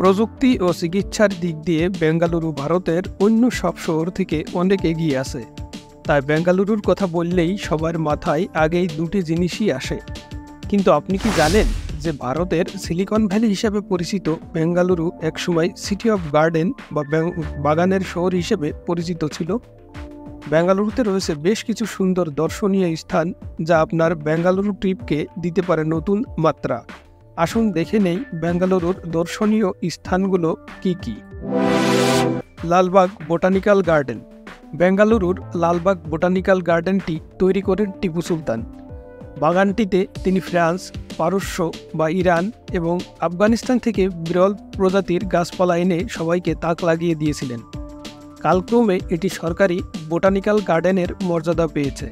প্রযুক্তি ও চিকিৎসার দিক দিয়ে বেঙ্গালুরু ভারতের অন্য সব শহর থেকে অনেক এগিয়ে আছে। তাই বেঙ্গালুরুর কথা বললেই সবার মাথায় আগেই দুটি জিনিসই আসে। কিন্তু আপনি কি জানেন যে ভারতের সিলিকন ভ্যালি হিসেবে পরিচিত বেঙ্গালুরু একসময় সিটি অফ গার্ডেন বা বাগানের শহর হিসেবে পরিচিত ছিল। বেঙ্গালুরুতে রয়েছে বেশ কিছু সুন্দর দর্শনীয় স্থান যা আপনার বেঙ্গালুরু ট্রিপকে দিতে পারে নতুন মাত্রা। আসুন দেখে নেই বেঙ্গালুরুর দর্শনীয় স্থানগুলো কি কি। Lalbagh botanical garden. বেঙ্গালুরুর লালবাগ বোটানিক্যাল গার্ডেনটি তৈরি করেন টিপু সুলতান। বাগানটিতে তিনি ফ্রান্স, পারস্য বা ইরান এবং আফগানিস্তান থেকে বিরল প্রজাতির গাছপালা এনে সবাইকে তাক লাগিয়ে দিয়েছিলেন। কালক্রমে এটি সরকারি বোটানিক্যাল গার্ডেনের মর্যাদা পেয়েছে।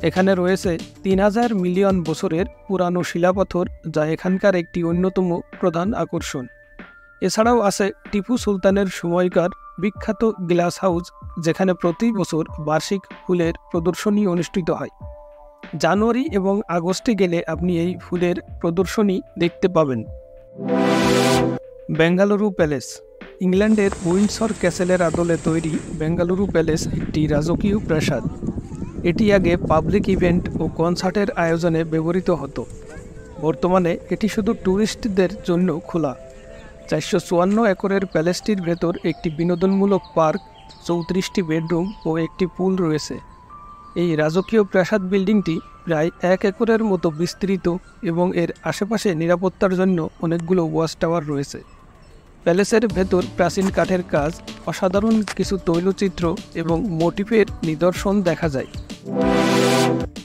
এখানে রয়েছে 3000 মিলিয়ন বছরের পুরানো শিলাপাথর, যা এখানকার একটি অন্যতম প্রধান আকর্ষণ। এছাড়াও আছে টিপু সুলতানের সময়কার বিখ্যাত গ্লাস হাউস, যেখানে প্রতি বছর বার্ষিক ফুলের প্রদর্শনী অনুষ্ঠিত হয়। জানুয়ারি এবং আগস্টে গেলে আপনি এই ফুলের প্রদর্শনী দেখতে পাবেন। বেঙ্গালুরু প্যালেস। ইংল্যান্ডের উইন্ডসর ক্যাসেলের আদলে তৈরি বেঙ্গালুরু প্যালেস একটি রাজকীয় প্রাসাদ। এটি আগে পাবলিক ইভেন্ট ও কনসার্টের আয়োজনে ব্যবহৃত হতো। বর্তমানে এটি শুধু ট্যুরিস্টদের জন্য খোলা। 454 একরের প্যালেসটির ভেতর একটি বিনোদনমূলক পার্ক, 34টি বেডরুম ও একটি পুল রয়েছে। এই রাজকীয় প্রাসাদ বিল্ডিংটি প্রায় 1 একরের মতো বিস্তৃত এবং এর আশেপাশে নিরাপত্তার জন্য অনেকগুলো ওয়াচ টাওয়ার রয়েছে। প্যালেসের ভেতর প্রাচীন কাঠের কাজ, অসাধারণ কিছু তৈলচিত্র এবং মোটিফের নিদর্শন দেখা যায়।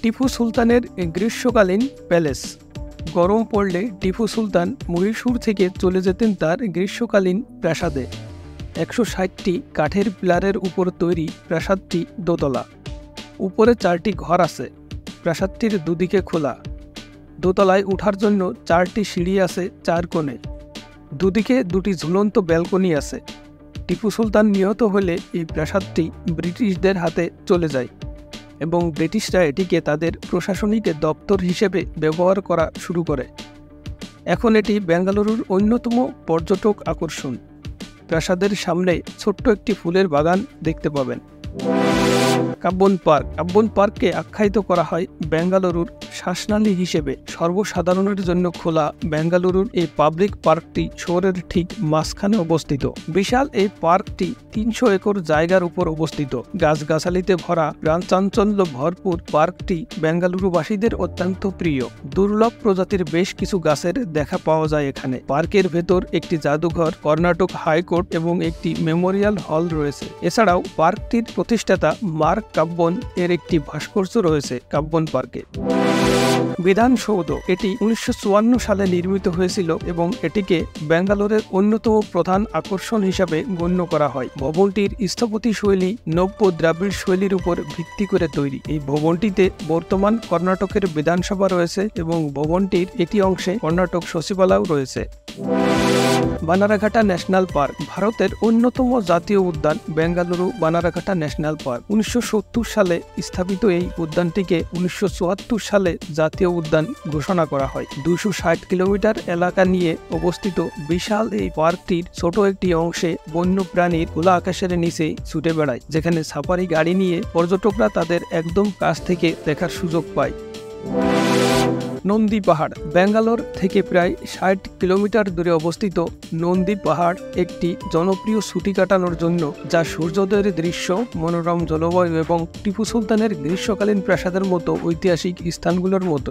টিপু সুলতানের গ্রীষ্মকালীন প্যালেস। গরম পড়লে টিপু সুলতান মহীশূর থেকে চলে যেতেন তার গ্রীষ্মকালীন প্রাসাদে। 160টি কাঠের পিলারের উপর তৈরি প্রাসাদটি দোতলা। উপরে 4টি ঘর আছে। প্রাসাদটির দুদিকে খোলা। দোতলায় ওঠার জন্য 4টি সিঁড়ি আছে 4 কোণে। দুদিকে 2টি ঝুলন্ত ব্যালকনি আছে। টিপু সুলতান নিহত হলে এই প্রাসাদটি ব্রিটিশদের হাতে চলে যায় এবং ব্রিটিশরা এটিকে তাদের প্রশাসনিক দপ্তর হিসেবে ব্যবহার করা শুরু করে। এখন এটি বেঙ্গালুরুর অন্যতম পর্যটক আকর্ষণ। প্রাসাদের সামনে ছোট্ট একটি ফুলের বাগান দেখতে পাবেন। Cubbon park. কাব্বন পার্ককে আখ্যায়িত করা হয় বেঙ্গালুরুর শ্বাসনালী হিসেবে। সর্বসাধারণের জন্য খোলা বেঙ্গালুরুর এই পাবলিক পার্কটি শহরের ঠিক মাঝখানে অবস্থিত। বিশাল এই পার্কটি 300 একর জায়গার উপর অবস্থিত। গাছগাছালিতে ভরা, প্রাণচাঞ্চল্য ভরপুর পার্কটি বেঙ্গালুরুবাসীদের অত্যন্ত প্রিয়। দুর্লভ প্রজাতির বেশ কিছু গাছের দেখা পাওয়া যায় এখানে। পার্কের ভেতর একটি জাদুঘর, কর্ণাটক হাইকোর্ট এবং একটি মেমোরিয়াল হল রয়েছে। এছাড়াও পার্কটির প্রতিষ্ঠাতা মার্ক কাব্বন এর একটি ভাস্কর্য রয়েছে কাব্বন পার্কে। বিধানসৌধ। এটি 1954 সালে নির্মিত হয়েছিল এবং এটিকে বেঙ্গালুরের অন্যতম প্রধান আকর্ষণ হিসাবে গণ্য করা হয়। ভবনটির স্থপতি শৈলী নব্য দ্রাবিড় শৈলীর উপর ভিত্তি করে তৈরি। এই ভবনটিতে বর্তমান কর্ণাটকের বিধানসভা রয়েছে এবং ভবনটির একটি অংশে কর্ণাটক সচিবালয় রয়েছে। বানারাঘাটা ন্যাশনাল পার্ক। ভারতের অন্যতম জাতীয় উদ্যান বেঙ্গালুরু বানারাঘাটা ন্যাশনাল পার্ক। 1970 সালে স্থাপিত এই উদ্যানটিকে 1974 সালে জাতীয় উদ্যান ঘোষণা করা হয়। 260 কিলোমিটার এলাকা নিয়ে অবস্থিত বিশাল এই পার্কটির ছোট একটি অংশে বন্যপ্রাণীর খোলা আকাশের নিচে ছুটে বেড়ায়, যেখানে সাফারি গাড়ি নিয়ে পর্যটকরা তাদের একদম কাছ থেকে দেখার সুযোগ পায়। নন্দী পাহাড়। বেঙ্গালোর থেকে প্রায় 60 কিলোমিটার দূরে অবস্থিত নন্দী পাহাড় একটি জনপ্রিয় ছুটি কাটানোর জন্য, যা সূর্যোদয়ের দৃশ্য, মনোরম জলবায়ু এবং টিপু সুলতানের গ্রীষ্মকালীন প্রাসাদের মতো ঐতিহাসিক স্থানগুলোর মতো।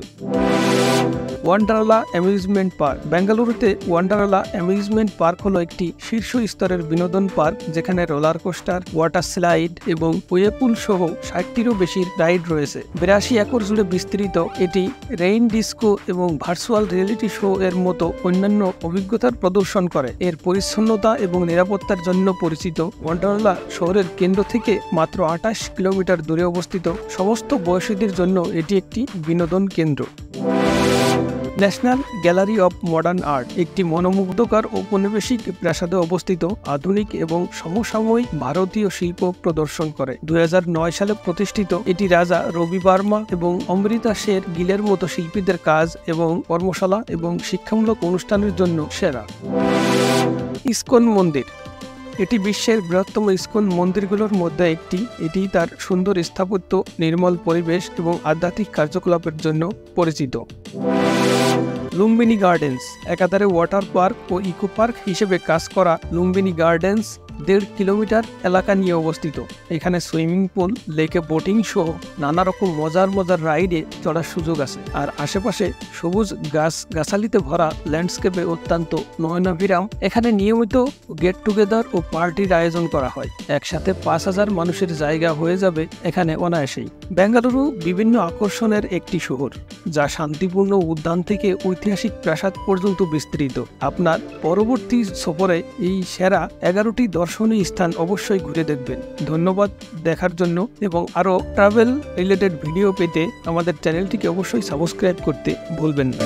ওয়ান্ডারলা অ্যামিউজমেন্ট পার্ক। বেঙ্গালুরুতে ওয়ান্ডারলা অ্যামিউজমেন্ট পার্ক হলো একটি শীর্ষ স্তরের বিনোদন পার্ক, যেখানে রোলার কোস্টার, ওয়াটার স্লাইড এবং ওয়েপুল সহ 60টিরও বেশি রাইড রয়েছে। 82 একর জুড়ে বিস্তৃত এটি রেইন ডিস্কো এবং ভার্চুয়াল রিয়েলিটি শো এর মতো অন্যান্য অভিজ্ঞতার প্রদর্শন করে। এর পরিচ্ছন্নতা এবং নিরাপত্তার জন্য পরিচিত। ওয়ান্ডারলা শহরের কেন্দ্র থেকে মাত্র 28 কিলোমিটার দূরে অবস্থিত। সমস্ত বয়সীদের জন্য এটি একটি বিনোদন কেন্দ্র। National gallery of modern art একটি মনোমুগ্ধকর ঔপনিবেশিক প্রাসাদে অবস্থিত আধুনিক এবং সমসাময়িক ভারতীয় শিল্প প্রদর্শন করে। 2009 সালে প্রতিষ্ঠিত এটি রাজা রবি বর্মা এবং অমৃতা শের গিলের মতো শিল্পীদের কাজ এবং কর্মশালা এবং শিক্ষামূলক অনুষ্ঠানের জন্য সেরা। ইসকন মন্দির। এটি বিশ্বের বৃহত্তম ইসকন মন্দিরগুলোর মধ্যে একটি। এটি তার সুন্দর স্থাপত্য, নির্মল পরিবেশ এবং আধ্যাত্মিক কার্যকলাপের জন্য পরিচিত। লুম্বিনী গার্ডেন্স। একাধারে ওয়াটার পার্ক ও ইকো পার্ক হিসেবে কাজ করা লুম্বিনী গার্ডেন্স 1.5 কিলোমিটার এলাকা নিয়ে অবস্থিত। এখানে সুইমিং পুল, লেকে বোটিং সহ নানা রকম মজার রাইডে চড়ার সুযোগ আছে। আর আশেপাশে সবুজ গাছালিতে ভরা ল্যান্ডস্কেপে অত্যন্ত নয়নাভিরাম। এখানে নিয়মিত গেট টুগেদার ও পার্টির আয়োজন করা হয়। একসাথে 5,000 মানুষের জায়গা হয়ে যাবে এখানে অনায়াসেই। বেঙ্গালুরু বিভিন্ন আকর্ষণের একটি শহর, যা শান্তিপূর্ণ উদ্যান থেকে ঐতিহাসিক প্রাসাদ পর্যন্ত বিস্তৃত। আপনার পরবর্তী সফরে এই সেরা 11টি দর্শনীয় স্থান অবশ্যই ঘুরে দেখবেন। ধন্যবাদ দেখার জন্য, এবং আরও ট্রাভেল রিলেটেড ভিডিও পেতে আমাদের চ্যানেলটিকে অবশ্যই সাবস্ক্রাইব করতে ভুলবেন না।